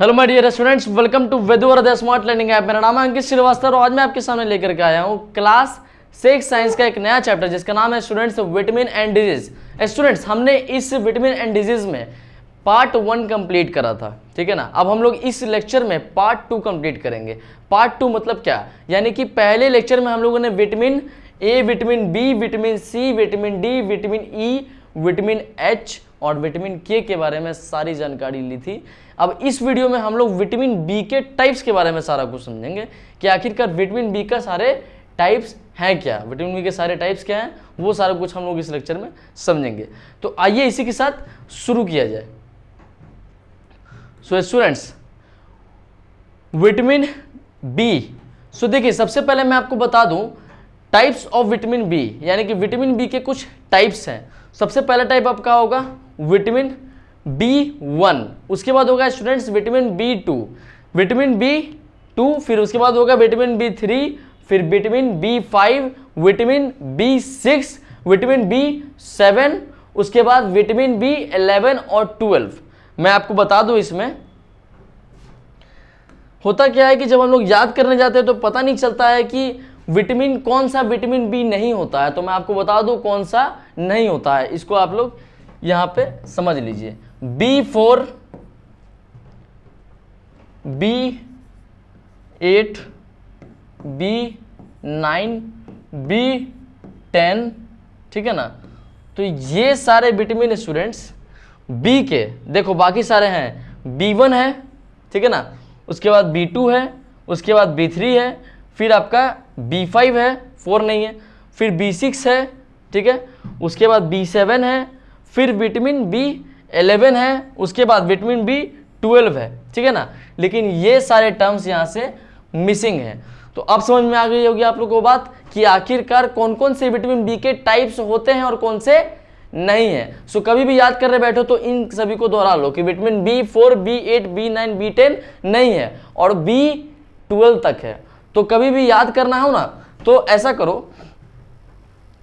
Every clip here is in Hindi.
Hello my dear students, welcome to वेदुवर द स्मार्ट लर्निंग ऐप। मेरा नाम है अंकित श्रीवास्तव और आज मैं आपके सामने लेकर के आया हूँ क्लास 6 साइंस का एक नया चैप्टर जिसका नाम है students vitamin and disease. Students, हमने इस विटामिन एंड डिजीज में पार्ट 1 कंप्लीट करा था, ठीक है ना। अब हम लोग इस लेक्चर में पार्ट 2 कंप्लीट करेंगे। पार्ट 2 मतलब क्या, यानी कि पहले लेक्चर में हम लोगों ने vitamin A, vitamin B, vitamin C, vitamin D, vitamin E, vitamin H और विटामिन के बारे में सारी जानकारी ली थी। अब इस वीडियो में हम लोग विटामिन बी के टाइप्स के बारे में सारा कुछ समझेंगे कि आखिरकार विटामिन बी का सारे टाइप्स हैं क्या, विटामिन बी के सारे टाइप्स क्या हैं, वो सारा कुछ हम लोग इस लेक्चर में समझेंगे। तो आइए इसी के साथ शुरू किया जाए। सो स्टूडेंट्स, विटामिन बी, सो देखिए सबसे पहले मैं आपको बता दूं टाइप्स ऑफ विटामिन बी, यानी कि विटामिन बी के कुछ टाइप्स हैं। सबसे पहला टाइप आपका होगा विटामिन B1, उसके बाद होगा students vitamin B2, vitamin B2, फिर उसके बाद होगा विटामिन B3, फिर vitamin B5, vitamin B6, vitamin B7, उसके बाद विटामिन B11 और 12। मैं आपको बता दूं इसमें होता क्या है कि जब हम लोग याद करने जाते हैं तो पता नहीं चलता है कि विटामिन कौन सा विटामिन बी नहीं होता है। तो मैं आपको बता दूं कौन सा नहीं होता है, इसको आप लोग यहां पे समझ लीजिए। B4, B8, B9, B10, ठीक है ना। तो ये सारे विटामिन स्टूडेंट्स बी के, देखो बाकी सारे हैं, B1 है, ठीक है ना, उसके बाद B2 है, उसके बाद B3 है, फिर आपका B5 है, 4 नहीं है, फिर B6 है, ठीक है, उसके बाद B7 है, फिर विटामिन B11 है, उसके बाद विटामिन B12 है, ठीक है ना। लेकिन ये सारे टर्म्स यहाँ से मिसिंग हैं। तो अब समझ में आ गई होगी आप लोगों को बात कि आखिरकार कौन कौन से विटामिन बी के टाइप्स होते हैं और कौन से नहीं है। सो कभी भी याद करने बैठो तो इन सभी को दोहरा लो कि vitamin B4, B8, B9, B10 नहीं है और B12 तक है। तो कभी भी याद करना हो ना तो ऐसा करो,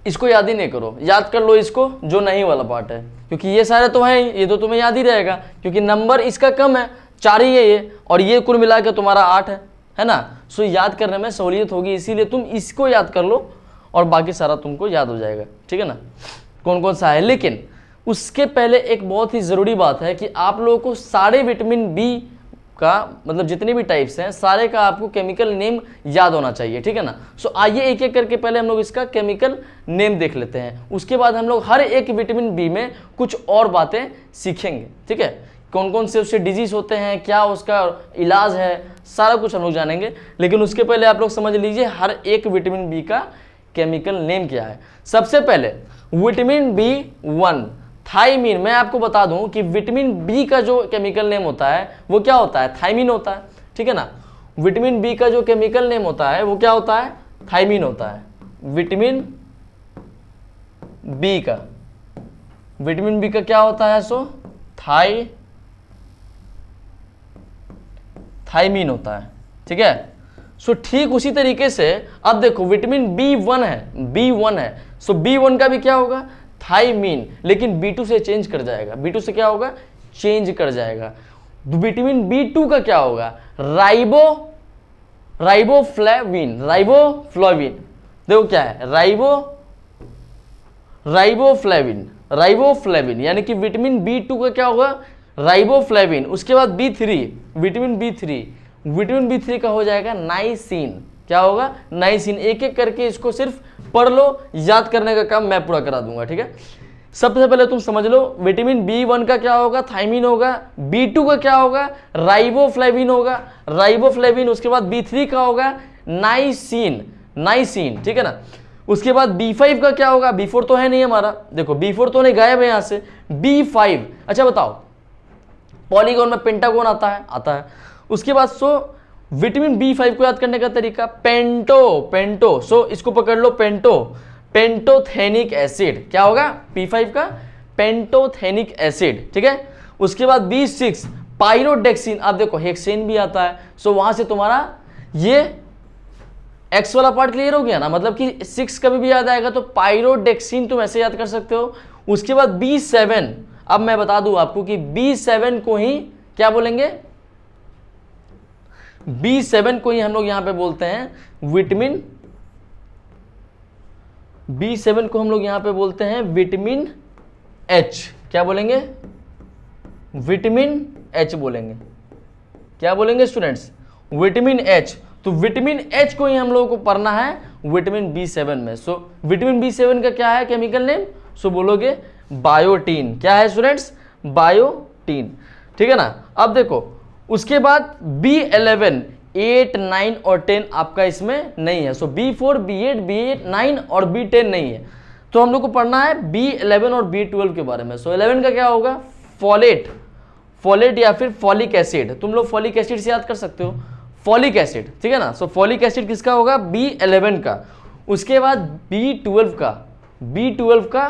इसको याद ही नहीं करो, याद कर लो इसको जो नहीं वाला पार्ट है, क्योंकि ये सारे तो हैं, ये तो तुम्हें याद ही रहेगा क्योंकि नंबर इसका कम है, 4 ही है ये, और ये कुल मिला के तुम्हारा 8 है ना। सो याद करने में सहूलियत होगी, इसीलिए तुम इसको याद कर लो और बाकी सारा तुमको याद हो जाएगा, ठीक है ना, कौन कौन सा है। लेकिन उसके पहले एक बहुत ही ज़रूरी बात है कि आप लोगों को सारे विटामिन बी का मतलब जितने भी टाइप्स हैं सारे का आपको केमिकल नेम याद होना चाहिए, ठीक है ना। सो आइए एक एक करके पहले हम लोग इसका केमिकल नेम देख लेते हैं, उसके बाद हम लोग हर एक विटामिन बी में कुछ और बातें सीखेंगे, ठीक है। कौन कौन से उससे डिजीज होते हैं, क्या उसका इलाज है, सारा कुछ हम लोग जानेंगे। लेकिन उसके पहले आप लोग समझ लीजिए हर एक विटामिन बी का केमिकल नेम क्या है। सबसे पहले विटामिन B1 थायमीन। मैं आपको बता दूं कि विटामिन बी का जो केमिकल नेम होता है वो क्या होता है, थायमीन होता है, ठीक है ना। विटामिन बी का जो केमिकल नेम होता है वो क्या होता है, थायमीन होता है। विटामिन बी का क्या होता है, सो थायमीन होता है, ठीक है। सो ठीक उसी तरीके से अब देखो विटामिन B1 है, सो B1 का भी क्या होगा, थायमीन, लेकिन B2 से चेंज कर जाएगा, B2 से क्या होगा, चेंज कर जाएगा। विटामिन B2 का क्या होगा, राइबोफ्लेविन। देखो क्या है, राइबोफ्लेविन, यानी कि विटामिन B2 का क्या होगा, राइबोफ्लेविन। उसके बाद विटामिन B3 का हो जाएगा नाइसिन। क्या होगा, नाइसिन। एक एक करके इसको सिर्फ पढ़ लो, याद करने का काम मैं पूरा करा दूंगा, ठीक है। सबसे पहले तुम समझ लो विटामिन B1 का क्या होगा, थायमीन होगा। B2 का क्या होगा, राइबोफ्लेविन होगा, उसके बाद B3 का होगा नाइसिन, ठीक है ना। उसके बाद B5 का क्या होगा, B4 तो है नहीं हमारा, देखो B4 तो नहीं, गायब है यहां से। B5, अच्छा बताओ पॉलीगॉन में पेंटागोन आता है। उसके बाद सो विटामिन B5 को याद करने का तरीका, पेंटो, सो इसको पकड़ लो, पेंटोथेनिक एसिड। क्या होगा, P5 का पेंटोथेनिक एसिड, ठीक है। उसके बाद B6 पायरोडेक्सिन। अब देखो हेक्सेन भी आता है, सो वहां से तुम्हारा ये एक्स वाला पार्ट क्लियर हो गया ना, मतलब कि 6 कभी भी याद आएगा तो पायरोडेक्सिन तुम ऐसे याद कर सकते हो। उसके बाद B7, अब मैं बता दूं आपको कि B7 को ही क्या बोलेंगे, B7 को ही हम लोग यहां पे बोलते हैं विटामिन B7 को हम लोग यहां पे बोलते हैं विटामिन H। क्या बोलेंगे? विटामिन H बोलेंगे। क्या बोलेंगे स्टूडेंट्स? Vitamin H। तो विटामिन H को ही हम लोगों को पढ़ना है विटामिन B7 में। सो विटामिन B7 का क्या है केमिकल नेम? सो बोलोगे बायोटीन। क्या है स्टूडेंट्स? बायोटीन। ठीक है ना। अब देखो उसके बाद B11, 8, 9 और 10 आपका इसमें नहीं है। सो B4, B8, B8, 9 और B10 नहीं है। तो हम लोग को पढ़ना है B11 और B12 के बारे में। सो 11 का क्या होगा? फोलेट, फोलेट या फिर फॉलिक एसिड। तुम लोग फॉलिक एसिड से याद कर सकते हो, फॉलिक एसिड। ठीक है ना। सो फॉलिक एसिड किसका होगा? B11 का। उसके बाद B12 का, B12 का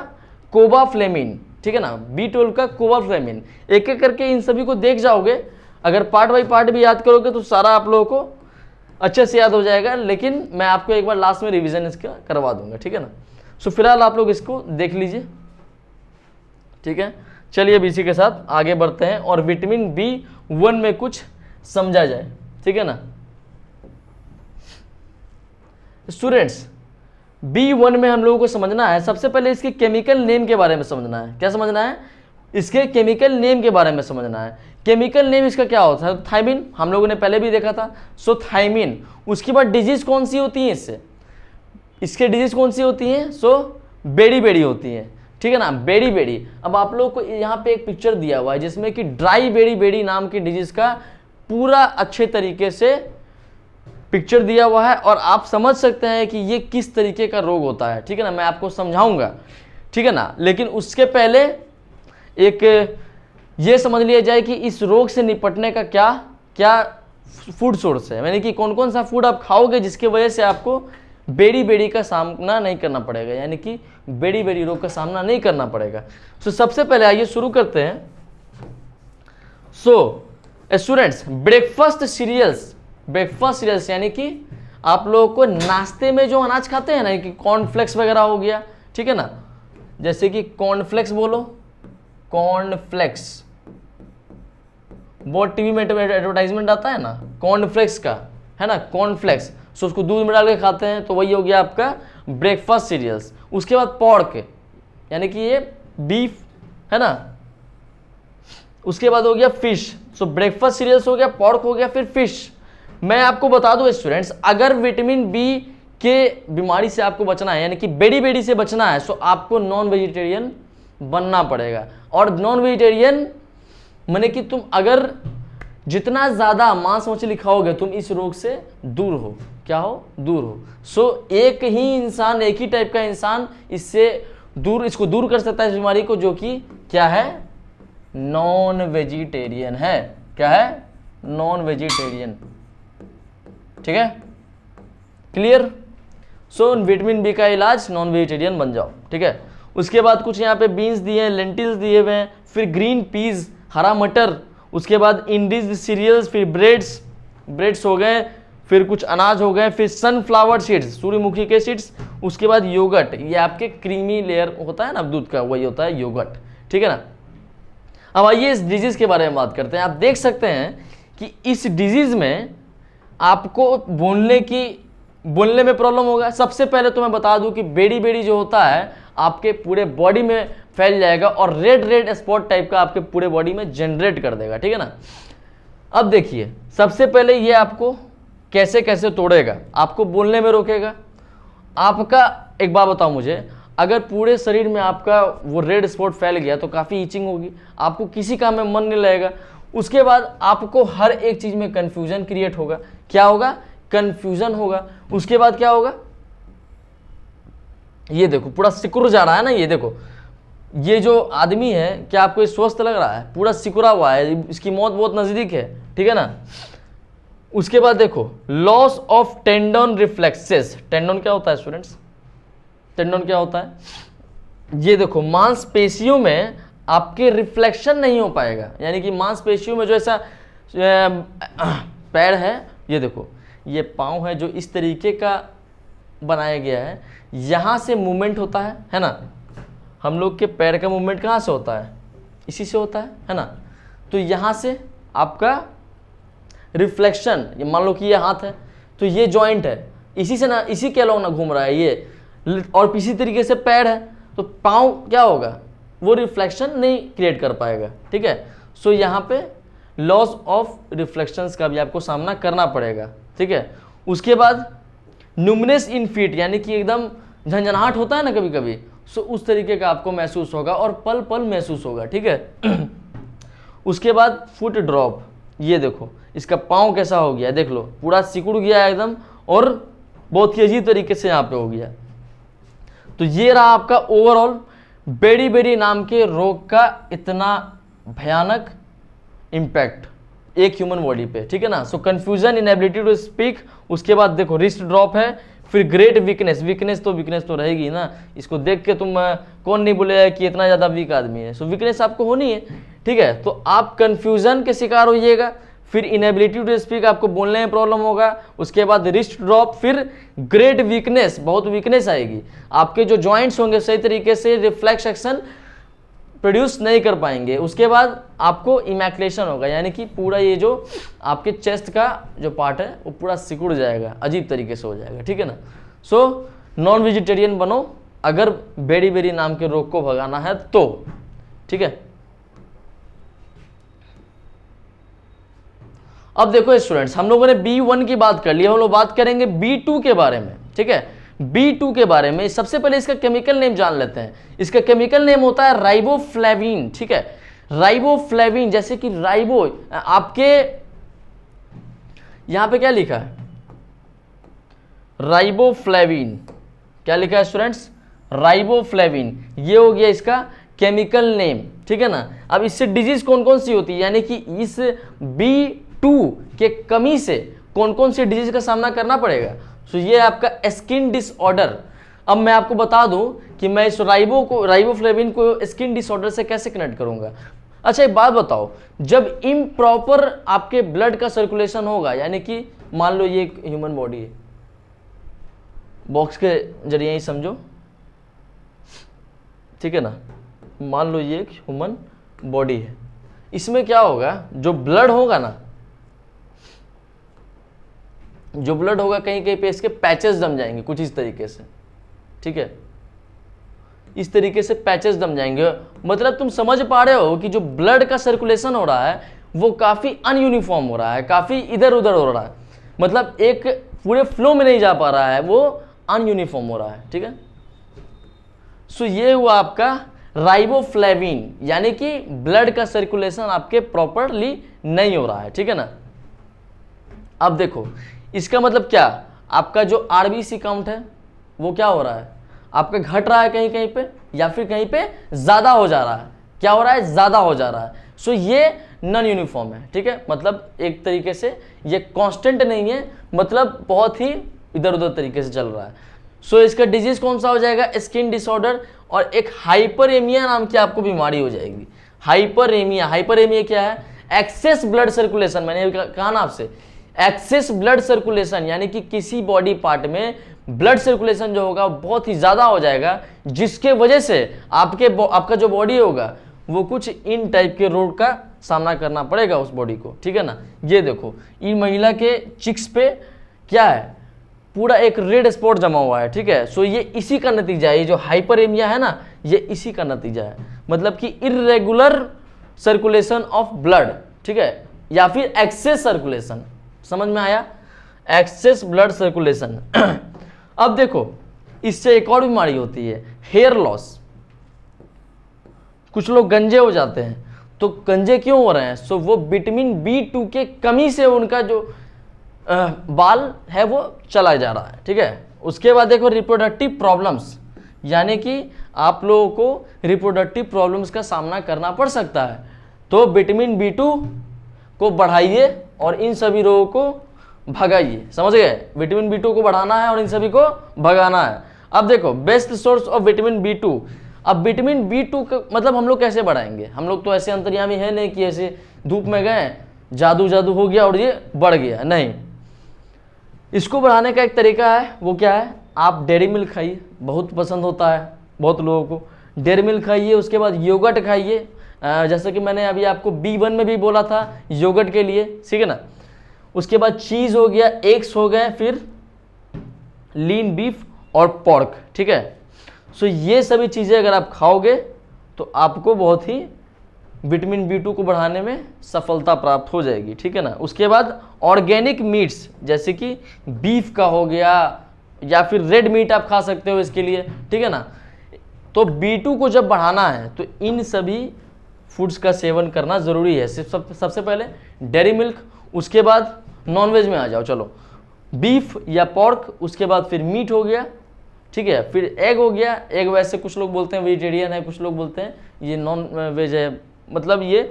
कोबाफ्लेमिन। ठीक है ना, B12 का कोबाफ्लेमिन। एक एक करके इन सभी को देख जाओगे, अगर पार्ट बाई पार्ट भी याद करोगे तो सारा आप लोगों को अच्छे से याद हो जाएगा, लेकिन मैं आपको एक बार लास्ट में रिवीजन इसका करवा दूंगा। ठीक है ना। सो फिलहाल आप लोग इसको देख लीजिए। ठीक है, चलिए अब इसी के साथ आगे बढ़ते हैं और विटामिन B1 में कुछ समझा जाए। ठीक है ना स्टूडेंट्स, B1 में हम लोगों को समझना है, सबसे पहले इसके केमिकल नेम के बारे में समझना है। क्या समझना है? इसके केमिकल नेम के बारे में समझना है। केमिकल नेम इसका क्या होता है? थायमिन, हम लोगों ने पहले भी देखा था। सो थायमिन। उसके बाद डिजीज कौन सी होती है इससे? इसके डिजीज कौन सी होती है? सो बेड़ी बेड़ी होती है। ठीक है ना, बेड़ी बेड़ी। अब आप लोगों को यहाँ पे एक पिक्चर दिया हुआ है जिसमें कि ड्राई बेड़ी बेड़ी नाम की डिजीज का पूरा अच्छे तरीके से पिक्चर दिया हुआ है और आप समझ सकते हैं कि ये किस तरीके का रोग होता है। ठीक है ना, मैं आपको समझाऊंगा। ठीक है ना, लेकिन उसके पहले एक ये समझ लिया जाए कि इस रोग से निपटने का क्या क्या फूड सोर्स है, यानी कि कौन कौन सा फूड आप खाओगे जिसकी वजह से आपको बेड़ी बेड़ी का सामना नहीं करना पड़ेगा, यानी कि बेड़ी बेड़ी रोग का सामना नहीं करना पड़ेगा। सो सबसे पहले आइए शुरू करते हैं। So students, breakfast cereals, breakfast cereals यानी कि आप लोगों को नाश्ते में जो अनाज खाते हैं ना, कि कॉर्नफ्लेक्स वगैरह हो गया। ठीक है ना, जैसे कि कॉर्नफ्लेक्स बोलो, कॉर्नफ्लेक्स। बहुत टीवी में एडवर्टाइजमेंट आता है ना कॉर्नफ्लेक्स का, है ना, कॉर्नफ्लेक्स। सो उसको दूध में डाल के खाते हैं, तो वही हो गया आपका ब्रेकफास्ट सीरियल्स। उसके बाद पॉर्क, यानी कि ये बीफ है ना। उसके बाद हो गया फिश। सो ब्रेकफास्ट सीरियल्स हो गया, पॉर्क हो गया, फिर फिश। मैं आपको बता दूं स्टूडेंट्स, अगर विटामिन बी के बीमारी से आपको बचना है, यानी कि बेड़ी बेड़ी से बचना है, सो आपको नॉन वेजिटेरियन बनना पड़ेगा। और नॉन वेजिटेरियन माने कि तुम अगर जितना ज़्यादा मांस मछली खाओगे तुम इस रोग से दूर हो। क्या हो? दूर हो। सो एक ही इंसान, एक ही टाइप का इंसान इससे दूर, इसको दूर कर सकता है इस बीमारी को, जो कि क्या है? नॉन वेजिटेरियन है। क्या है? Non vegetarian. ठीक है, क्लियर? सो विटामिन बी का इलाज नॉन वेजिटेरियन बन जाओ। ठीक है, उसके बाद कुछ यहाँ पे बीन्स दिए हैं, लेंटिल्स दिए हुए हैं, फिर ग्रीन पीज, हरा मटर, उसके बाद इंडिज सीरियल्स, फिर ब्रेड्स, ब्रेड्स हो गए, फिर कुछ अनाज हो गए, फिर सनफ्लावर सीड्स, सूर्यमुखी के सीड्स, उसके बाद योगर्ट, ये आपके क्रीमी लेयर होता है ना दूध का, वही होता है योगर्ट। ठीक है ना। अब आइए इस डिजीज के बारे में बात करते हैं। आप देख सकते हैं कि इस डिजीज में आपको बोलने में प्रॉब्लम होगा। सबसे पहले तो मैं बता दूं कि बेड़ी बेड़ी जो होता है आपके पूरे बॉडी में फैल जाएगा और रेड रेड स्पॉट टाइप का आपके पूरे बॉडी में जनरेट कर देगा। ठीक है ना। अब देखिए, सबसे पहले ये आपको कैसे कैसे तोड़ेगा, आपको बोलने में रोकेगा। आपका एक बात बताओ मुझे, अगर पूरे शरीर में आपका वो रेड स्पॉट फैल गया तो काफ़ी ईचिंग होगी, आपको किसी काम में मन नहीं लगेगा। उसके बाद आपको हर एक चीज़ में कन्फ्यूजन क्रिएट होगा। क्या होगा? कन्फ्यूजन होगा। उसके बाद क्या होगा? ये देखो पूरा सिकुड़ जा रहा है ना, ये देखो, ये जो आदमी है, क्या आपको स्वस्थ लग रहा है? पूरा सिकुड़ा हुआ है, इसकी मौत बहुत नज़दीक है। ठीक है ना। उसके बाद देखो, loss of tendon reflexes. Tendon क्या होता है स्टूडेंट्स? टेंडन क्या होता है? ये देखो, मांसपेशियों में आपके रिफ्लेक्शन नहीं हो पाएगा, यानी कि मांसपेशियों में जो ऐसा पैर है, ये देखो, ये पाँव है जो इस तरीके का बनाया गया है, यहाँ से मूवमेंट होता है ना। हम लोग के पैर का मूवमेंट कहाँ से होता है? इसी से होता है ना। तो यहाँ से आपका रिफ्लेक्शन, ये मान लो कि ये हाथ है तो ये जॉइंट है, इसी से ना, इसी के अलॉन्ग ना घूम रहा है ये, और इसी तरीके से पैर है तो पाँव क्या होगा, वो रिफ्लेक्शन नहीं क्रिएट कर पाएगा, ठीक है। सो यहाँ पे लॉस ऑफ रिफ्लेक्शंस का भी आपको सामना करना पड़ेगा, ठीक है। उसके बाद न्यूमनेस इन फीट, यानी कि एकदम झंझनाहट होता है ना कभी कभी, सो उस तरीके का आपको महसूस होगा और पल पल महसूस होगा, ठीक है। उसके बाद फुट ड्रॉप, ये देखो इसका पाँव कैसा हो गया, देख लो पूरा सिकुड़ गया एकदम और बहुत ही अजीब तरीके से यहाँ पे हो गया। तो ये रहा आपका ओवरऑल बेरी बेरी नाम के रोग का इतना भयानक इम्पैक्ट एक ह्यूमन बॉडी पे, ठीक है ना। सो कंफ्यूजन, इनएबिलिटी टू स्पीक, उसके बाद देखो रिस्ट ड्रॉप है, फिर ग्रेट वीकनेस, वीकनेस तो रहेगी ना, इसको देख के तुम कौन नहीं बोलेगा कि इतना ज़्यादा वीक आदमी है। सो वीकनेस आपको होनी है, ठीक है। तो आप कंफ्यूजन के शिकार होइएगा, फिर इनएबिलिटी टू स्पीक, आपको बोलने में प्रॉब्लम होगा, उसके बाद रिस्ट ड्रॉप, फिर ग्रेट वीकनेस, बहुत वीकनेस आएगी, आपके जो जॉइंट्स होंगे सही तरीके से रिफ्लेक्स एक्शन प्रोड्यूस नहीं कर पाएंगे। उसके बाद आपको इमैकुलेशन होगा, यानी कि पूरा ये जो आपके चेस्ट का जो पार्ट है वो पूरा सिकुड़ जाएगा, अजीब तरीके से हो जाएगा, ठीक है ना। सो नॉन वेजिटेरियन बनो अगर बेरी बेरी नाम के रोग को भगाना है तो, ठीक है। अब देखो स्टूडेंट्स, हम लोगों ने B1 की बात कर ली, हम लोग बात करेंगे B2 के बारे में, ठीक है। B2 के बारे में सबसे पहले इसका केमिकल नेम जान लेते हैं। इसका केमिकल नेम होता है राइबोफ्लेविन, ठीक है। राइबोफ्लेविन, जैसे कि राइबो, आपके यहां पे क्या लिखा है, राइबोफ्लेविन, क्या लिखा है स्टूडेंट्स, राइबोफ्लेविन, ये हो गया इसका केमिकल नेम, ठीक है ना। अब इससे डिजीज कौन कौन सी होती है, यानी कि इस B2 के कमी से कौन कौन सी डिजीज का सामना करना पड़ेगा। सो ये आपका स्किन डिसऑर्डर। अब मैं आपको बता दूं कि मैं इस राइबोफ्लेविन को स्किन डिसऑर्डर से कैसे कनेक्ट करूंगा। अच्छा एक बात बताओ, जब इम्प्रॉपर आपके ब्लड का सर्कुलेशन होगा, यानी कि मान लो ये एक ह्यूमन बॉडी है, बॉक्स के जरिए ही समझो, ठीक है ना, मान लो ये एक ह्यूमन बॉडी है, इसमें क्या होगा, जो ब्लड होगा ना, जो ब्लड होगा कहीं कहीं पे इसके पैचेस जम जाएंगे कुछ इस तरीके से, ठीक है, इस तरीके से पैचेस जम जाएंगे। मतलब तुम समझ पा रहे हो कि जो ब्लड का सर्कुलेशन हो रहा है वो काफी अनयूनिफॉर्म हो रहा है, काफी इधर उधर हो रहा है, मतलब एक पूरे फ्लो में नहीं जा पा रहा है, वो अनयूनिफॉर्म हो रहा है, ठीक है। सो ये हुआ आपका राइबोफ्लेविन, यानी कि ब्लड का सर्कुलेशन आपके प्रॉपरली नहीं हो रहा है, ठीक है ना। अब देखो इसका मतलब क्या, आपका जो आरबीसी काउंट है वो क्या हो रहा है, आपका घट रहा है कहीं कहीं पे, या फिर कहीं पे ज्यादा हो जा रहा है, क्या हो रहा है, ज्यादा हो जा रहा है। सो ये नॉन यूनिफॉर्म है, ठीक है, मतलब एक तरीके से ये कांस्टेंट नहीं है, मतलब बहुत ही इधर उधर तरीके से चल रहा है। सो इसका डिजीज कौन सा हो जाएगा, स्किन डिसऑर्डर, और एक हाइपरेमिया नाम की आपको बीमारी हो जाएगी। हाइपरेमिया, हाइपरेमिया क्या है, एक्सेस ब्लड सर्कुलेशन, मैंने कहा ना आपसे, एक्सेस ब्लड सर्कुलेशन, यानी कि किसी बॉडी पार्ट में ब्लड सर्कुलेशन जो होगा बहुत ही ज्यादा हो जाएगा, जिसके वजह से आपका जो बॉडी होगा वो कुछ इन टाइप के रोग का सामना करना पड़ेगा उस बॉडी को, ठीक है ना। ये देखो इन महिला के चिक्स पे क्या है, पूरा एक रेड स्पॉट जमा हुआ है, ठीक है। सो ये इसी का नतीजा है, ये जो हाइपरेमिया है ना, ये इसी का नतीजा है, मतलब कि इर्रेगुलर सर्कुलेशन ऑफ ब्लड, ठीक है, या फिर एक्सेस सर्कुलेशन, समझ में आया, एक्सेस ब्लड सर्कुलेशन। अब देखो इससे एक और बीमारी होती है, हेयर लॉस। कुछ लोग गंजे हो जाते हैं, तो गंजे क्यों हो रहे हैं, सो वो विटामिन B2 के कमी से उनका जो बाल है वो चला जा रहा है, ठीक है। उसके बाद देखो रिप्रोडक्टिव प्रॉब्लम्स, यानी कि आप लोगों को रिप्रोडक्टिव प्रॉब्लम्स का सामना करना पड़ सकता है, तो विटामिन B2 को बढ़ाइए और इन सभी रोगों को भगाइए, समझ गए, विटामिन B2 को बढ़ाना है और इन सभी को भगाना है। अब देखो best source of vitamin B2, अब विटामिन B2 का मतलब हम लोग कैसे बढ़ाएंगे, हम लोग तो ऐसे अंतर्यामी है नहीं कि ऐसे धूप में गए जादू जादू हो गया और ये बढ़ गया, नहीं। इसको बढ़ाने का एक तरीका है, वो क्या है, आप डेयरी मिल्क खाइए, बहुत पसंद होता है बहुत लोगों को, डेयरी मिल्क खाइए, उसके बाद योगर्ट खाइए, जैसे कि मैंने अभी आपको B1 में भी बोला था योगर्ट के लिए, ठीक है ना। उसके बाद चीज हो गया, एग्स हो गए, फिर लीन बीफ और पोर्क, ठीक है। सो ये सभी चीजें अगर आप खाओगे तो आपको बहुत ही विटामिन B2 को बढ़ाने में सफलता प्राप्त हो जाएगी, ठीक है ना। उसके बाद ऑर्गेनिक मीट्स जैसे कि बीफ का हो गया या फिर रेड मीट आप खा सकते हो इसके लिए, ठीक है ना। तो B2 को जब बढ़ाना है तो इन सभी फूड्स का सेवन करना ज़रूरी है। सबसे पहले डेयरी मिल्क, उसके बाद नॉनवेज में आ जाओ, चलो बीफ या पोर्क, उसके बाद फिर मीट हो गया, ठीक है, फिर एग हो गया। एग वैसे कुछ लोग बोलते हैं वेजिटेरियन है, कुछ लोग बोलते हैं ये नॉन वेज है, मतलब ये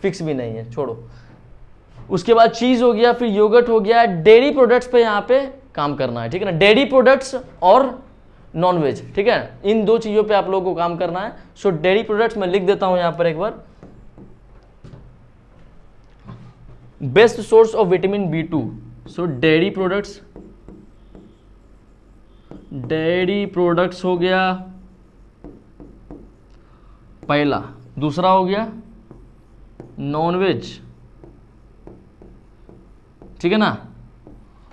फिक्स भी नहीं है, छोड़ो। उसके बाद चीज़ हो गया, फिर योगर्ट हो गया। डेयरी प्रोडक्ट्स पे यहाँ पे काम करना है, ठीक है ना, डेयरी प्रोडक्ट्स और नॉनवेज, ठीक है, इन दो चीज़ों पे आप लोगों को काम करना है। सो डेयरी प्रोडक्ट्स मैं लिख देता हूँ यहाँ पर एक बार, best source of vitamin B2। So dairy products हो गया पहला, दूसरा हो गया नॉनवेज, ठीक है ना।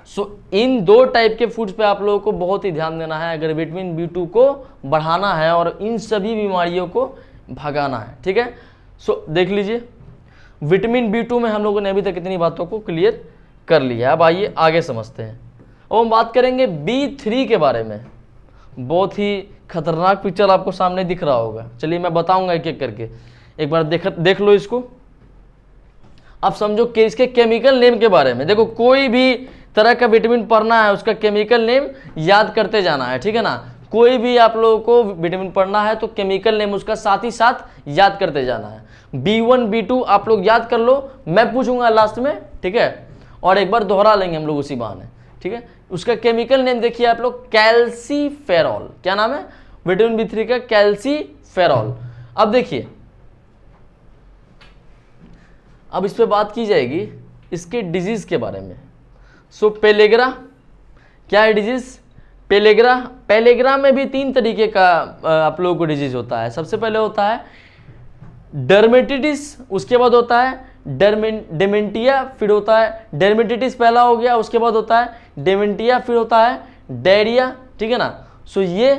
सो इन दो टाइप के फूड्स पे आप लोगों को बहुत ही ध्यान देना है अगर विटामिन B2 को बढ़ाना है और इन सभी बीमारियों को भगाना है, ठीक है। सो देख लीजिए विटामिन B2 में हम लोगों ने अभी तक इतनी बातों को क्लियर कर लिया। अब आइए आगे समझते हैं। अब हम बात करेंगे B3 के बारे में। बहुत ही खतरनाक पिक्चर आपको सामने दिख रहा होगा, चलिए मैं बताऊंगा एक एक करके, एक बार देख लो इसको। अब समझो कि इसके केमिकल नेम के बारे में। देखो कोई भी तरह का विटामिन पढ़ना है उसका केमिकल नेम याद करते जाना है, ठीक है ना। कोई भी आप लोगों को विटामिन पढ़ना है तो केमिकल नेम उसका साथ ही साथ याद करते जाना है। B1 B2 आप लोग याद कर लो, मैं पूछूंगा लास्ट में, ठीक है, और एक बार दोहरा लेंगे हम लोग उसी बहाने, ठीक है। उसका केमिकल नेम देखिए आप लोग, कैल्सीफेरॉल। क्या नाम है विटामिन B3 का? कैल्सीफेरॉल। अब देखिए, अब इस पे बात की जाएगी इसके डिजीज के बारे में। सो पेलेग्रा, क्या है डिजीज? पेलेग्रा में भी 3 तरीके का आप लोगों को डिजीज होता है। सबसे पहले होता है डर्मेटिटिस, उसके बाद होता है डेमेंटिया, फिर होता है डर्मेटिटिस पहला हो गया, उसके बाद होता है डेमेंटिया, फिर होता है डायरिया, ठीक है ना। सो ये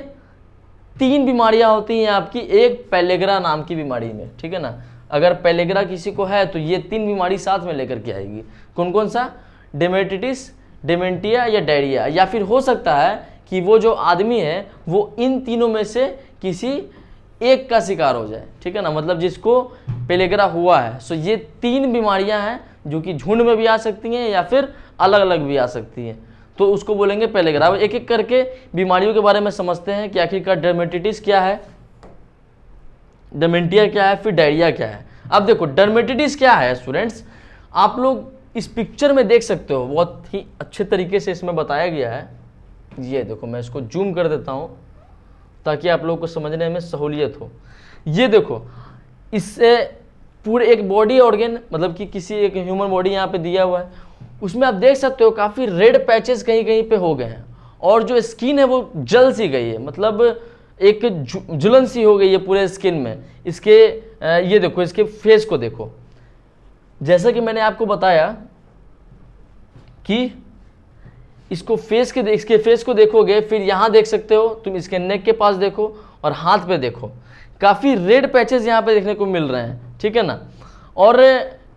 3 बीमारियां होती हैं आपकी एक पेलेग्रा नाम की बीमारी में, ठीक है ना। अगर पेलेग्रा किसी को है तो ये 3 बीमारी साथ में लेकर के आएगी। कौन कौन सा? डेमेटिटिस, डेमेंटिया या डायरिया। या फिर हो सकता है कि वो जो आदमी है वो इन तीनों में से किसी एक का शिकार हो जाए, ठीक है ना, मतलब जिसको पेलेग्रा हुआ है। सो ये 3 बीमारियां हैं जो कि झुंड में भी आ सकती हैं या फिर अलग अलग भी आ सकती हैं, तो उसको बोलेंगे पेलेग्रा। एक एक करके बीमारियों के बारे में समझते हैं कि आखिरकार डर्मेटिटिस क्या है, डेमेंटिया क्या है, फिर डायरिया क्या है। अब देखो डर्मेटिटिस क्या है स्टूडेंट्स, आप लोग इस पिक्चर में देख सकते हो, बहुत ही अच्छे तरीके से इसमें बताया गया है। ये देखो मैं इसको जूम कर देता हूं ताकि आप लोगों को समझने में सहूलियत हो। ये देखो, इससे पूरे एक बॉडी ऑर्गन, मतलब कि किसी एक ह्यूमन बॉडी यहाँ पे दिया हुआ है, उसमें आप देख सकते हो काफ़ी रेड पैचेस कहीं कहीं पे हो गए हैं और जो स्किन है वो जल सी गई है, मतलब एक जुलन सी हो गई है पूरे स्किन में। इसके ये देखो, इसके फेस को देखो, जैसा कि मैंने आपको बताया कि इसके फेस को देखोगे, फिर यहाँ देख सकते हो तुम, इसके नेक के पास देखो और हाथ पे देखो, काफ़ी रेड पैचेस यहाँ पे देखने को मिल रहे हैं, ठीक है ना। और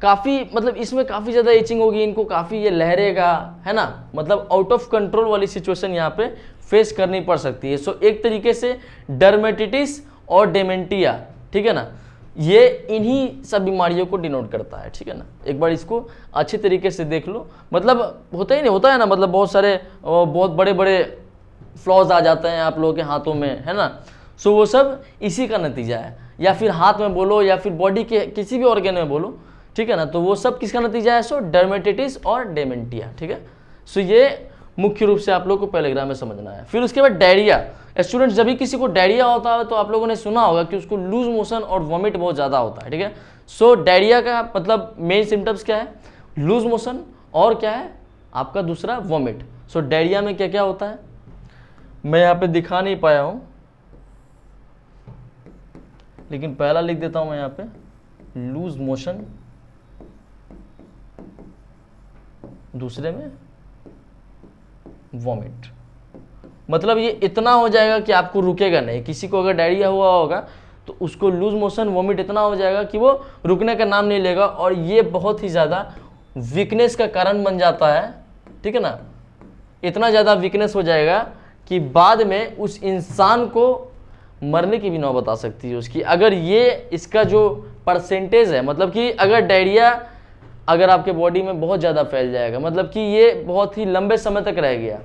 काफ़ी, मतलब इसमें काफ़ी ज़्यादा इचिंग होगी इनको, काफ़ी ये लहरेगा, है ना, मतलब आउट ऑफ कंट्रोल वाली सिचुएशन यहाँ पे फेस करनी पड़ सकती है। सो एक तरीके से डर्मेटिटिस और डेमेंटिया, ठीक है ना, ये इन्हीं सब बीमारियों को डिनोट करता है, ठीक है ना। एक बार इसको अच्छे तरीके से देख लो, मतलब होता है ना, मतलब बहुत सारे बहुत बड़े बड़े फ्लॉज आ जाते हैं आप लोगों के हाथों में, है ना। सो वो सब इसी का नतीजा है, या फिर हाथ में बोलो या फिर बॉडी के किसी भी ऑर्गन में बोलो, ठीक है ना, तो वो सब किसका नतीजा है? सो डर्मेटिटिस और डेमेंटिया, ठीक है। सो ये मुख्य रूप से आप लोग को पेलेग्रा में समझना है। फिर उसके बाद डायरिया। स्टूडेंट्स, जब भी किसी को डायरिया होता है तो आप लोगों ने सुना होगा कि उसको लूज मोशन और वॉमिट बहुत ज़्यादा होता है, ठीक है। सो डायरिया का मतलब मेन सिम्टम्स क्या है? लूज मोशन और क्या है आपका दूसरा? वॉमिट। सो डायरिया में क्या क्या होता है मैं यहाँ पे दिखा नहीं पाया हूँ, लेकिन पहला लिख देता हूँ मैं यहाँ पे, लूज मोशन दूसरे में वॉमिट। मतलब ये इतना हो जाएगा कि आपको रुकेगा नहीं। किसी को अगर डायरिया हुआ होगा तो उसको लूज मोशन वॉमिट इतना हो जाएगा कि वो रुकने का नाम नहीं लेगा, और ये बहुत ही ज़्यादा वीकनेस का कारण बन जाता है, ठीक है ना। इतना ज़्यादा वीकनेस हो जाएगा कि बाद में उस इंसान को मरने की भी नौबत आ सकती है उसकी, अगर ये इसका जो परसेंटेज है, मतलब कि अगर डायरिया अगर आपके बॉडी में बहुत ज़्यादा फैल जाएगा, मतलब कि ये बहुत ही लंबे समय तक रह गया,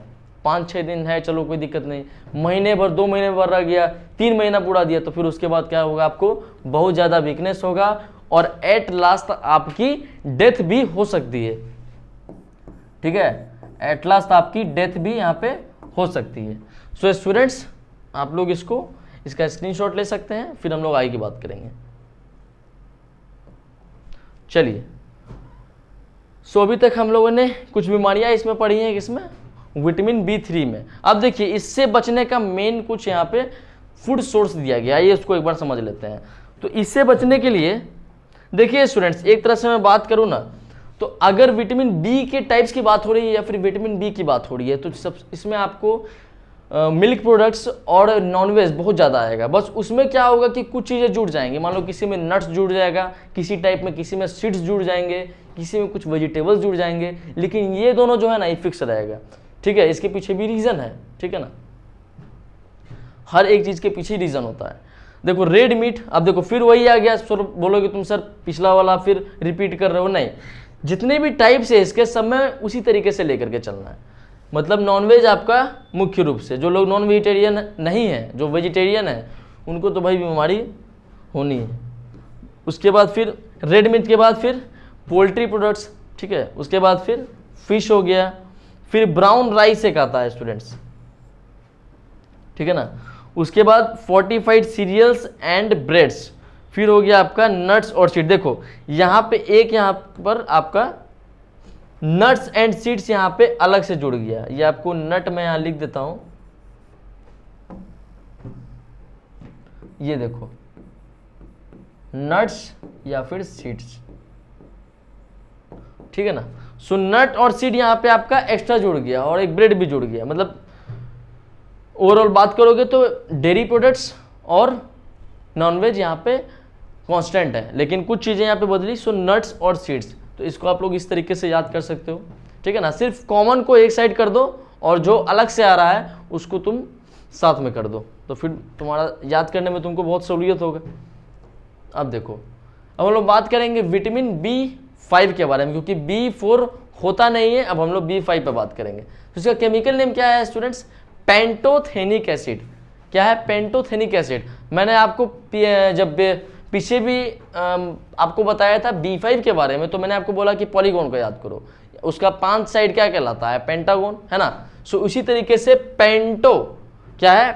5-6 दिन है चलो कोई दिक्कत नहीं, महीने भर 2 महीने भर रह गया, 3 महीना पूरा दिया, तो फिर उसके बाद क्या होगा, आपको बहुत ज़्यादा वीकनेस होगा और एट लास्ट आपकी डेथ भी हो सकती है, ठीक है। एट लास्ट आपकी डेथ भी यहाँ पे हो सकती है। सो स्टूडेंट्स, आप लोग इसका स्क्रीनशॉट ले सकते हैं, फिर हम लोग आगे की बात करेंगे। चलिए, सो अभी तक हम लोगों ने कुछ बीमारियां इसमें पढ़ी हैं, किसमें, विटामिन B3 में। अब देखिए इससे बचने का मेन कुछ यहाँ पे फूड सोर्स दिया गया है, ये उसको एक बार समझ लेते हैं। तो इससे बचने के लिए देखिए स्टूडेंट्स, एक तरह से मैं बात करूँ ना, तो अगर विटामिन B के टाइप्स की बात हो रही है या फिर विटामिन B की बात हो रही है, तो सब इसमें आपको मिल्क प्रोडक्ट्स और नॉनवेज बहुत ज़्यादा आएगा। बस उसमें क्या होगा कि कुछ चीज़ें जुड़ जाएंगी, मान लो किसी में नट्स जुड़ जाएगा, किसी टाइप में किसी में सीड्स जुड़ जाएंगे, किसी में कुछ वेजिटेबल्स जुड़ जाएंगे, लेकिन ये दोनों जो है ना ये फिक्स रहेगा, ठीक है। इसके पीछे भी रीज़न है, ठीक है ना, हर एक चीज़ के पीछे रीज़न होता है। देखो रेड मीट, अब देखो फिर वही आ गया, सर बोलोगे तुम सर पिछला वाला फिर रिपीट कर रहे हो, नहीं, जितने भी टाइप्स है इसके सब में उसी तरीके से लेकर के चलना है। मतलब नॉनवेज आपका मुख्य रूप से, जो लोग नॉन वेजिटेरियन नहीं है, जो वेजिटेरियन है, उनको तो भाई बीमारी होनी है। उसके बाद फिर रेड मीट के बाद फिर पोल्ट्री प्रोडक्ट्स, ठीक है। उसके बाद फिर फिश हो गया, फिर ब्राउन राइस एक आता है स्टूडेंट्स, ठीक है ना। उसके बाद फोर्टिफाइड सीरियल्स एंड ब्रेड्स, फिर हो गया आपका नट्स और सीड। देखो यहाँ पे यहाँ पर आपका नट्स एंड सीड्स यहाँ पे अलग से जुड़ गया, ये आपको नट मैं यहाँ लिख देता हूं, ये देखो नट्स या फिर सीड्स, ठीक है ना। सो नट और सीड यहाँ पे आपका एक्स्ट्रा जुड़ गया और एक ब्रेड भी जुड़ गया। मतलब ओवरऑल बात करोगे तो डेयरी प्रोडक्ट्स और नॉनवेज यहाँ पे कांस्टेंट है, लेकिन कुछ चीज़ें यहाँ पे बदली। सो नट्स और सीड्स, तो इसको आप लोग इस तरीके से याद कर सकते हो, ठीक है ना। सिर्फ कॉमन को एक साइड कर दो और जो अलग से आ रहा है उसको तुम साथ में कर दो, तो फिर तुम्हारा याद करने में तुमको बहुत सहूलियत होगा। अब देखो, अब हम लोग बात करेंगे विटामिन B5 के बारे में, क्योंकि B4 होता नहीं है, अब हम लोग B5 पे बात करेंगे। तो इसका केमिकल नेम क्या है स्टूडेंट्स, पेंटोथेनिक एसिड। क्या है, पेंटोथेनिक एसिड। मैंने आपको जब पीछे भी आपको बताया था B5 के बारे में, तो मैंने आपको बोला कि पॉलीगॉन को याद करो, उसका 5 साइड क्या कहलाता है, पेंटागोन, है ना। सो उसी तरीके से पेंटो क्या है,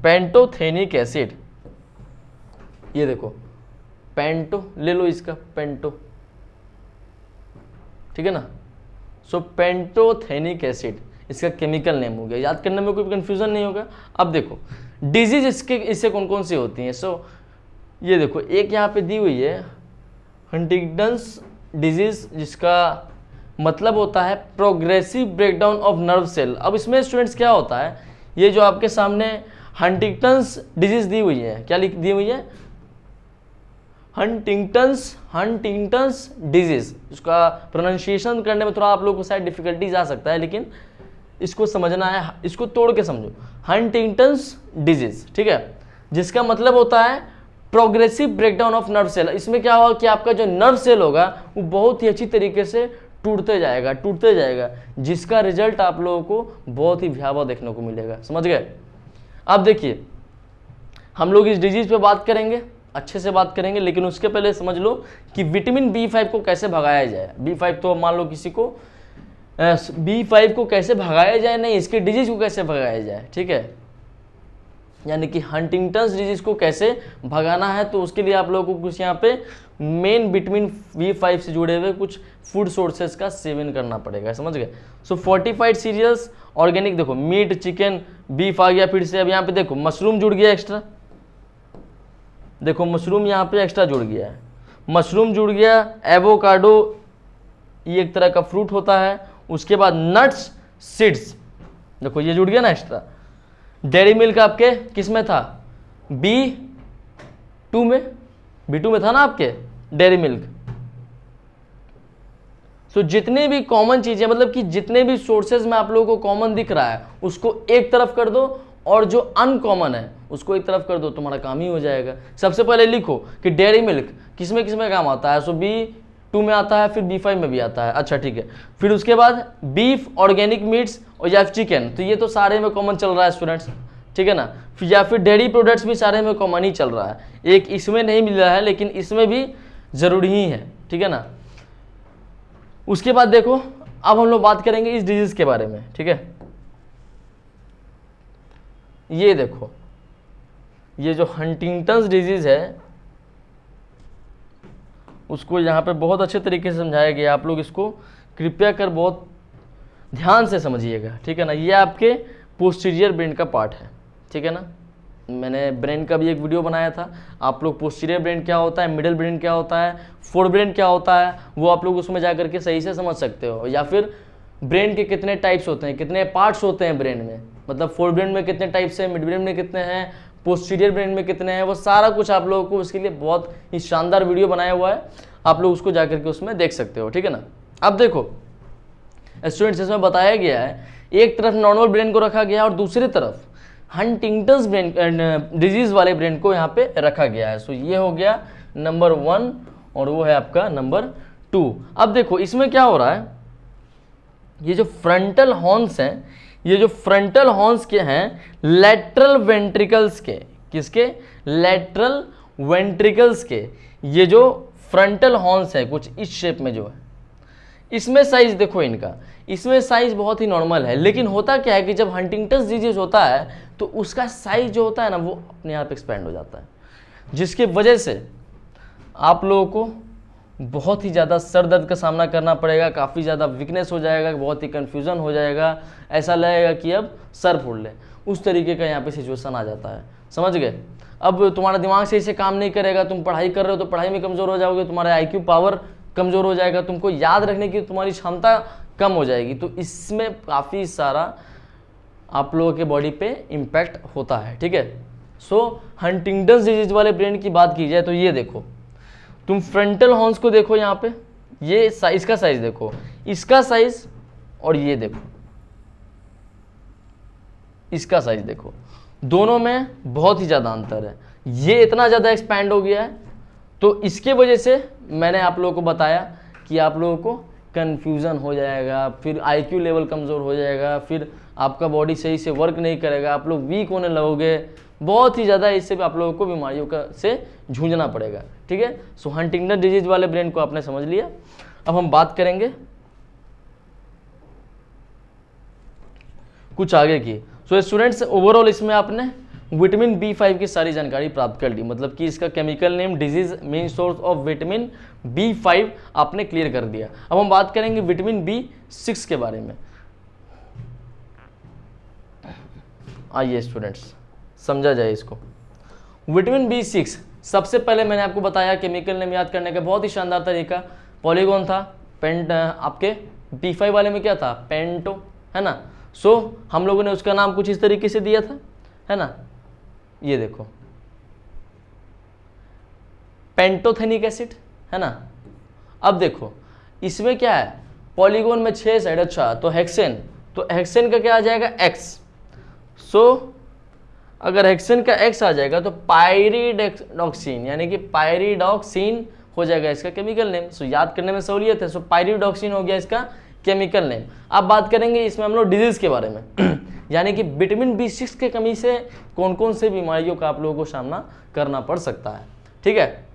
पेंटोथेनिक एसिड, ये देखो पेंटो ले लो इसका, पेंटो, ठीक है ना। सो पेंटोथेनिक एसिड इसका केमिकल नेम हो गया, याद करने में कोई कंफ्यूजन नहीं होगा। अब देखो डिजीज इससे कौन कौन सी होती हैं। सो ये देखो एक यहाँ पे दी हुई है हंटिंगटन्स डिजीज, जिसका मतलब होता है progressive breakdown of nerve cell. अब इसमें स्टूडेंट्स क्या होता है, ये जो आपके सामने हंटिंगटन्स डिजीज दी हुई है, क्या लिख दी हुई है, हंटिंगटन्स डिजीज। उसका प्रोनाउंसिएशन करने में थोड़ा आप लोगों को शायद डिफिकल्टीज आ सकता है, लेकिन इसको समझना है, इसको तोड़ के समझो, हंटिंगटन्स डिजीज, ठीक है, जिसका मतलब होता है progressive breakdown of nerve cell. इसमें क्या होगा कि आपका जो नर्व सेल होगा वो बहुत ही अच्छी तरीके से टूटते जाएगा, जिसका रिजल्ट आप लोगों को बहुत ही भयावह देखने को मिलेगा, समझ गए। अब देखिए हम लोग इस डिजीज पे बात करेंगे, अच्छे से बात करेंगे, लेकिन उसके पहले समझ लो कि विटामिन B5 को कैसे भगाया जाए। B5 तो मान लो किसी को B5 को कैसे भगाया जाए, नहीं इसके डिजीज को कैसे भगाया जाए, ठीक है, यानी कि हंटिंगटन्स डिजीज को कैसे भगाना है। तो उसके लिए आप लोगों को कुछ यहाँ पे मेन विटामिन B5 से जुड़े हुए कुछ फूड सोर्सेज का सेवन करना पड़ेगा, समझ गए। सो फोर्टिफाइड सीरियल्स, ऑर्गेनिक, देखो मीट, चिकन, बीफ आ गया, फिर से अब यहाँ पे देखो मशरूम जुड़ गया एक्स्ट्रा, देखो मशरूम यहाँ पे एक्स्ट्रा जुड़ गया है, मशरूम जुड़ गया, एवोकाडो ये एक तरह का फ्रूट होता है। उसके बाद नट्स सीड्स, देखो ये जुड़ गया ना एक्स्ट्रा। डेयरी मिल्क आपके किस में था, B2 में, B2 में था ना आपके डेयरी मिल्क। तो जितने भी कॉमन चीजें, मतलब कि जितने भी सोर्सेज में आप लोगों को कॉमन दिख रहा है उसको एक तरफ कर दो, और जो अनकॉमन है उसको एक तरफ कर दो, तुम्हारा काम ही हो जाएगा। सबसे पहले लिखो कि डेयरी मिल्क किस में काम आता है, सो B2 में आता है, फिर B5 में भी आता है। अच्छा ठीक है, फिर उसके बाद बीफ, ऑर्गेनिक मीट्स और या चिकन, तो ये तो सारे में कॉमन चल रहा है स्टूडेंट्स, ठीक है ना। फिर या फिर डेयरी प्रोडक्ट्स भी सारे में कॉमन ही चल रहा है, एक इसमें नहीं मिल रहा है लेकिन इसमें भी जरूरी ही है, ठीक है ना। उसके बाद देखो अब हम लोग बात करेंगे इस डिजीज के बारे में, ठीक है। ये देखो, ये जो हंटिंगटन्स डिजीज है उसको यहाँ पे बहुत अच्छे तरीके से समझाया गया, आप लोग इसको कृपया कर बहुत ध्यान से समझिएगा, ठीक है ना। ये आपके पोस्टीरियर ब्रेन का पार्ट है, ठीक है ना। मैंने ब्रेन का भी एक वीडियो बनाया था, आप लोग पोस्टीरियर ब्रेन क्या होता है, मिडिल ब्रेन क्या होता है, फोर ब्रेन क्या होता है, वो आप लोग उसमें जा करके सही से समझ सकते हो। या फिर ब्रेन के कितने टाइप्स होते हैं, कितने पार्ट्स होते हैं ब्रेन में, मतलब फोर ब्रेन में कितने टाइप्स हैं, मिड ब्रेन में कितने हैं, पोस्टीरियर ब्रेन में कितने हैं, वो सारा कुछ आप लोगों को उसके लिए बहुत ही शानदार वीडियो बनाया हुआ है, आप लोग उसको जा करके उसमें देख सकते हो, ठीक है ना। अब देखो स्टूडेंट्स, इसमें बताया गया है एक तरफ नॉर्मल ब्रेन को रखा गया और दूसरी तरफ हंटिंगटन्स ब्रेन डिजीज वाले ब्रेन को यहाँ पे रखा गया है। सो ये हो गया नंबर 1 और वो है आपका नंबर 2। अब देखो इसमें क्या हो रहा है, ये जो फ्रंटल हॉर्न्स हैं, ये जो फ्रंटल हॉर्न्स के हैं लैटरल वेंट्रिकल्स के, किसके, लैटरल वेंट्रिकल्स के, ये जो फ्रंटल हॉर्न्स है कुछ इस शेप में जो है, इसमें साइज देखो इनका, इसमें साइज बहुत ही नॉर्मल है। लेकिन होता क्या है कि जब हंटिंगटन्स डिजीज होता है तो उसका साइज जो होता है ना वो अपने आप एक्सपेंड हो जाता है, जिसके वजह से आप लोगों को बहुत ही ज़्यादा सर दर्द का सामना करना पड़ेगा, काफ़ी ज़्यादा वीकनेस हो जाएगा, बहुत ही कन्फ्यूज़न हो जाएगा, ऐसा लगेगा कि अब सर फोड़ ले, उस तरीके का यहाँ पे सिचुएशन आ जाता है, समझ गए। अब तुम्हारा दिमाग सही से काम नहीं करेगा, तुम पढ़ाई कर रहे हो तो पढ़ाई में कमज़ोर हो जाओगे, तुम्हारा IQ पावर कमज़ोर हो जाएगा, तुमको याद रखने की तुम्हारी क्षमता कम हो जाएगी। तो इसमें काफ़ी सारा आप लोगों के बॉडी पे इम्पैक्ट होता है, ठीक है। सो हंटिंगटन्स डिजीज वाले ब्रेन की बात की जाए तो ये देखो, तुम फ्रंटल हॉर्न्स को देखो यहाँ पे, ये साइज का साइज देखो, इसका साइज और ये देखो इसका साइज देखो, दोनों में बहुत ही ज़्यादा अंतर है। ये इतना ज़्यादा एक्सपैंड हो गया है, तो इसके वजह से मैंने आप लोगों को बताया कि आप लोगों को कन्फ्यूज़न हो जाएगा, फिर IQ लेवल कमज़ोर हो जाएगा, फिर आपका बॉडी सही से वर्क नहीं करेगा, आप लोग वीक होने लगोगे, बहुत ही ज़्यादा इससे भी आप लोगों को बीमारियों का से जूझना पड़ेगा, ठीक है। सो हंटिंगटन डिजीज वाले ब्रेन को आपने समझ लिया। अब हम बात करेंगे कुछ आगे की। सो स्टूडेंट्स ओवरऑल इसमें आपने विटामिन B5 की सारी जानकारी प्राप्त कर ली, मतलब कि इसका chemical name, disease, main source of vitamin B5 आपने क्लियर कर दिया। अब हम बात करेंगे विटामिन B6 के बारे में। आइए स्टूडेंट्स समझा जाए इसको। विटामिन B6 सबसे पहले मैंने आपको बताया केमिकल नेम याद करने का बहुत ही शानदार तरीका, पॉलीगॉन था, पेंट आपके B5 वाले में क्या था, पेंटो, है ना। सो हम लोगों ने उसका नाम कुछ इस तरीके से दिया था, है ना। ये देखो पेंटोथेनिक एसिड, है ना। अब देखो इसमें क्या है, पॉलीगॉन में 6 साइड, अच्छा तो हेक्सेन, तो हेक्सेन का क्या आ जाएगा, X। सो अगर हेक्सेन का X आ जाएगा तो पायरिडॉक्सिन, यानी कि पायरिडॉक्सिन हो जाएगा इसका केमिकल नेम। सो याद करने में सहूलियत है, सो पायरिडॉक्सिन हो गया इसका केमिकल नेम। अब बात करेंगे इसमें हम लोग डिजीज के बारे में यानी कि विटामिन B6 के कमी से कौन कौन से बीमारियों का आप लोगों को सामना करना पड़ सकता है, ठीक है।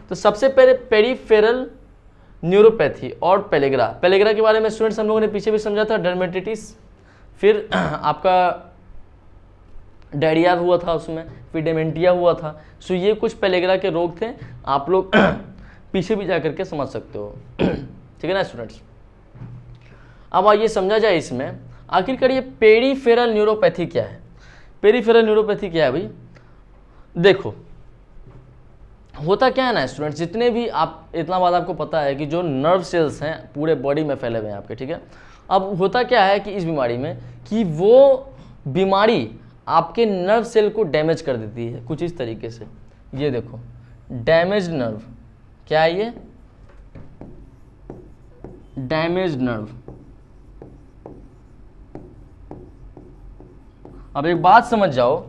तो सबसे पहले पेरिफेरल न्यूरोपैथी और पेलेग्रा। पेलेग्रा के बारे में स्टूडेंट्स हम लोगों ने पीछे भी समझा था, डर्मेटिटिस, फिर आपका डायरिया हुआ था उसमें, फिर डेमेंटिया हुआ था। सो ये कुछ पेलेग्रा के रोग थे, आप लोग पीछे भी जा करके समझ सकते हो, ठीक है ना स्टूडेंट्स। अब आइए समझा जाए इसमें आखिरकार ये पेरिफेरल न्यूरोपैथी क्या है। पेरिफेरल न्यूरोपैथी क्या है भाई, देखो होता क्या है ना स्टूडेंट्स, जितने भी आप, इतना बात आपको पता है कि जो नर्व सेल्स हैं पूरे बॉडी में फैले हुए हैं आपके, ठीक है। अब होता क्या है कि इस बीमारी में कि वो बीमारी आपके नर्व सेल को डैमेज कर देती है कुछ इस तरीके से। ये देखो डैमेज नर्व, क्या है ये, डैमेज नर्व। अब एक बात समझ जाओ,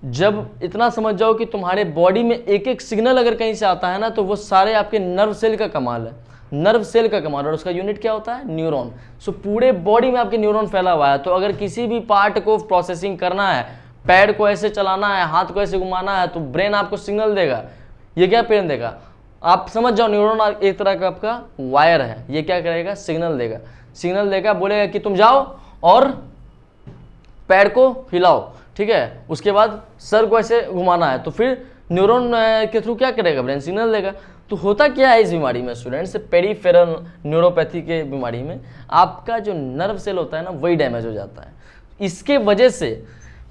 जब इतना समझ जाओ कि तुम्हारे बॉडी में एक एक सिग्नल अगर कहीं से आता है ना, तो वो सारे आपके नर्व सेल का कमाल है, नर्व सेल का कमाल, और उसका यूनिट क्या होता है, न्यूरॉन। सो पूरे बॉडी में आपके न्यूरॉन फैला हुआ है, तो अगर किसी भी पार्ट को प्रोसेसिंग करना है, पैर को ऐसे चलाना है, हाथ को ऐसे घुमाना है, तो ब्रेन आपको सिग्नल देगा। ये क्या ब्रेन देगा, आप समझ जाओ, न्यूरॉन एक तरह का आपका वायर है, ये क्या करेगा, सिग्नल देगा, सिग्नल देगा, बोलेगा कि तुम जाओ और पैर को हिलाओ, ठीक है। उसके बाद सर को ऐसे घुमाना है, तो फिर न्यूरॉन के थ्रू क्या करेगा, ब्रेन सिग्नल देगा। तो होता क्या है इस बीमारी में स्टूडेंट्स, पेरिफेरल न्यूरोपैथी के बीमारी में आपका जो नर्व सेल होता है ना, वही डैमेज हो जाता है। इसके वजह से,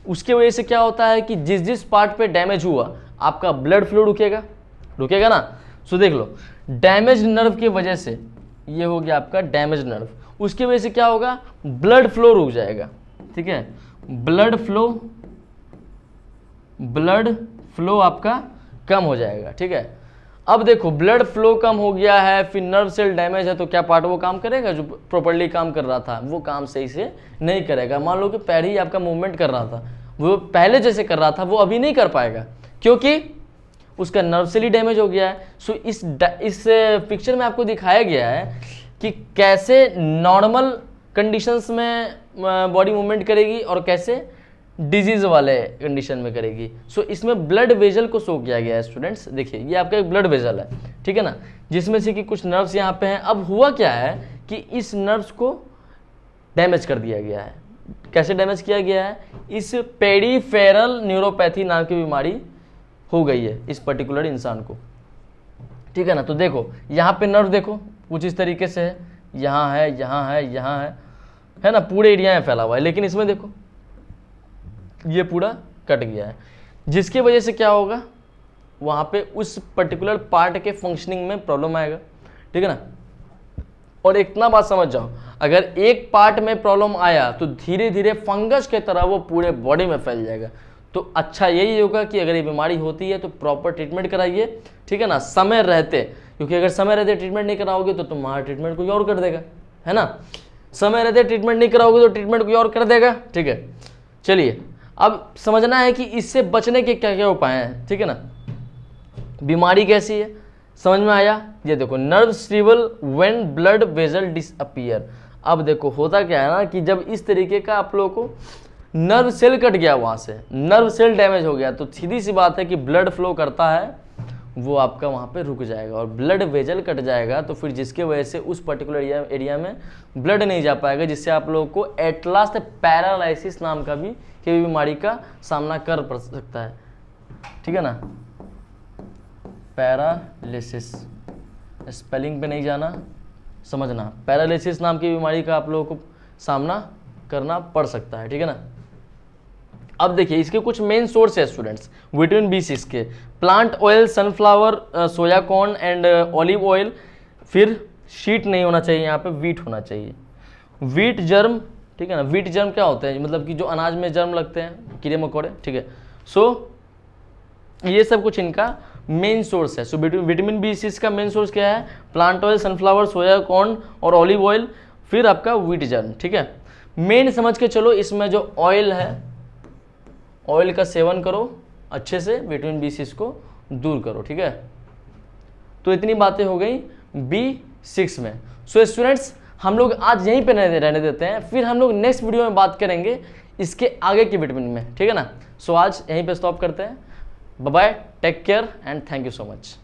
उसके वजह से क्या होता है कि जिस जिस पार्ट पे डैमेज हुआ आपका ब्लड फ्लो रुकेगा, रुकेगा ना। सो देख लो, डैमेज नर्व की वजह से, ये हो गया आपका डैमेज नर्व, उसकी वजह से क्या होगा, ब्लड फ्लो रुक जाएगा, ठीक है। ब्लड फ्लो आपका कम हो जाएगा, ठीक है। अब देखो ब्लड फ्लो कम हो गया है, फिर नर्व सेल डैमेज है, तो क्या पार्ट वो काम करेगा, जो प्रॉपर्ली काम कर रहा था वो काम सही से नहीं करेगा। मान लो कि पैर ही आपका मूवमेंट कर रहा था, वो पहले जैसे कर रहा था वो अभी नहीं कर पाएगा, क्योंकि उसका नर्व सेल ही डैमेज हो गया है। सो इस पिक्चर में आपको दिखाया गया है कि कैसे नॉर्मल कंडीशंस में बॉडी मूवमेंट करेगी और कैसे डिजीज वाले कंडीशन में करेगी। सो इसमें ब्लड वेजल को शो किया गया है स्टूडेंट्स। देखिए ये आपका एक ब्लड वेजल है, ठीक है ना, जिसमें से कि कुछ नर्व्स यहाँ पे हैं। अब हुआ क्या है कि इस नर्व्स को डैमेज कर दिया गया है। कैसे डैमेज किया गया है, इस पेरिफेरल न्यूरोपैथी नाम की बीमारी हो गई है इस पर्टिकुलर इंसान को, ठीक है ना। तो देखो यहाँ पे नर्व देखो कुछ इस तरीके से है, यहाँ है, यहाँ है, यहाँ है ना, पूरे एरिया में फैला हुआ है। लेकिन इसमें देखो ये पूरा कट गया है, जिसकी वजह से क्या होगा, वहाँ पे उस पर्टिकुलर पार्ट के फंक्शनिंग में प्रॉब्लम आएगा, ठीक है ना। और इतना बात समझ जाओ, अगर एक पार्ट में प्रॉब्लम आया तो धीरे धीरे फंगस के तरह वो पूरे बॉडी में फैल जाएगा। तो अच्छा यही होगा कि अगर ये बीमारी होती है तो प्रॉपर ट्रीटमेंट कराइए, ठीक है ना, समय रहते, क्योंकि अगर समय रहते ट्रीटमेंट नहीं कराओगे तो तुम्हारा ट्रीटमेंट कोई और कर देगा, है ना। समय रहते ट्रीटमेंट नहीं कराओगे तो ट्रीटमेंट कोई और कर देगा, ठीक है। चलिए अब समझना है कि इससे बचने के क्या क्या उपाय हैं, ठीक है ना। बीमारी कैसी है समझ में आया। ये देखो nerve stable when blood vessel disappear. अब देखो होता क्या है ना कि जब इस तरीके का आप लोगों को नर्व सेल कट गया, वहाँ से नर्व सेल डैमेज हो गया, तो सीधी सी बात है कि ब्लड फ्लो करता है वो आपका वहाँ पे रुक जाएगा और ब्लड वेजल कट जाएगा। तो फिर जिसके वजह से उस पर्टिकुलर एरिया में ब्लड नहीं जा पाएगा, जिससे आप लोगों को एट लास्ट पैरालाइसिस नाम का भी बीमारी का सामना कर पड़ सकता है, ठीक है ना। पैरालिसिस, स्पेलिंग पे नहीं जाना, समझना, पैरालिसिस नाम की बीमारी का आप लोगों को सामना करना पड़ सकता है, ठीक है ना। अब देखिए इसके कुछ मेन सोर्स है स्टूडेंट्स विटामिन B6 के, plant oil, sunflower, soya corn and olive oil. फिर शीट नहीं होना चाहिए, यहाँ पे वीट होना चाहिए, वीट जर्म, ठीक है ना। वीट जर्म क्या होते हैं, मतलब कि जो अनाज में जर्म लगते हैं, कीड़े मकोड़े, ठीक है। सो ये सब कुछ इनका मेन सोर्स है। सो विटामिन B6 का मेन सोर्स क्या है, प्लांट ऑयल, सनफ्लावर, सोया कॉर्न और ऑलिव ऑयल। फिर आपका वीट जर्म, ठीक है। मेन समझ के चलो, इसमें जो ऑयल है, ऑयल का सेवन करो अच्छे से, विटामिन B6 को दूर करो, ठीक है। तो इतनी बातें हो गई B6 में। सो स्टूडेंट्स हम लोग आज यहीं पे रहने देते हैं, फिर हम लोग नेक्स्ट वीडियो में बात करेंगे इसके आगे की विटामिन में, ठीक है ना। सो आज यहीं पे स्टॉप करते हैं। Bye bye, take care and thank you so much.